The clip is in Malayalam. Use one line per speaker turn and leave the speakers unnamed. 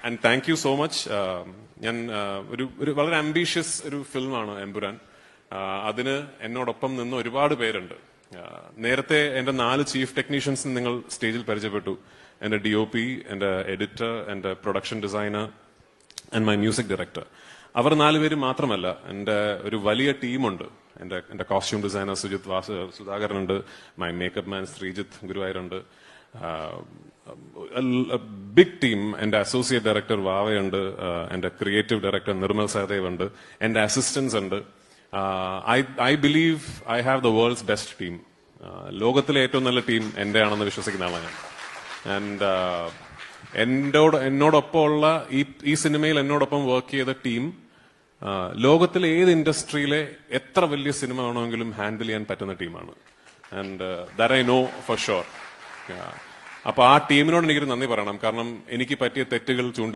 And thank you so much. ഞാൻ ഒരു വളരെ ആംബീഷ്യസ് ഒരു ഫിലിമാണ് എമ്പുരാൻ. അതിന് എന്നോടൊപ്പം നിന്ന് ഒരുപാട് പേരുണ്ട്. നേരത്തെ എന്റെ 4 ചീഫ് ടെക്നീഷ്യൻസ് നിങ്ങൾ സ്റ്റേജിൽ പരിചയപ്പെട്ടു. എന്റെ DOP, എന്റെ എഡിറ്റർ, എന്റെ production designer and my music director. അവർ 4 പേര് മാത്രമല്ല, എന്റെ ഒരു വലിയ ടീമുണ്ട്. എന്റെ കോസ്റ്റ്യൂം ഡിസൈനർ സുധാകരനുണ്ട്, മൈ മേക്കപ്പ് മാൻ ശ്രീജിത്ത് ഗുരുവായൂരുണ്ട്, ബിഗ് ടീം. എന്റെ അസോസിയേറ്റ് ഡയറക്ടർ വാവയുണ്ട്, എന്റെ ക്രിയേറ്റീവ് ഡയറക്ടർ നിർമ്മൽ സഹദേവ് ഉണ്ട്, എന്റെ അസിസ്റ്റൻസ് ഉണ്ട്. I believe I have the world's best team. ലോകത്തിലെ ഏറ്റവും നല്ല ടീം എന്റെ ആണെന്ന് വിശ്വസിക്കുന്ന ആളാണ് ഞാൻ. ആൻഡ് എന്നോടൊപ്പം ഉള്ള ഈ സിനിമയിൽ എന്നോടൊപ്പം വർക്ക് ചെയ്ത ടീം ലോകത്തിലെ ഏത് ഇൻഡസ്ട്രിയിലെ എത്ര വലിയ സിനിമ വേണമെങ്കിലും ഹാൻഡിൽ ചെയ്യാൻ പറ്റുന്ന ടീമാണ്. And that I know for sure. അപ്പൊ ആ ടീമിനോട് എനിക്കൊരു നന്ദി പറയണം. കാരണം എനിക്ക് പറ്റിയ തെറ്റുകൾ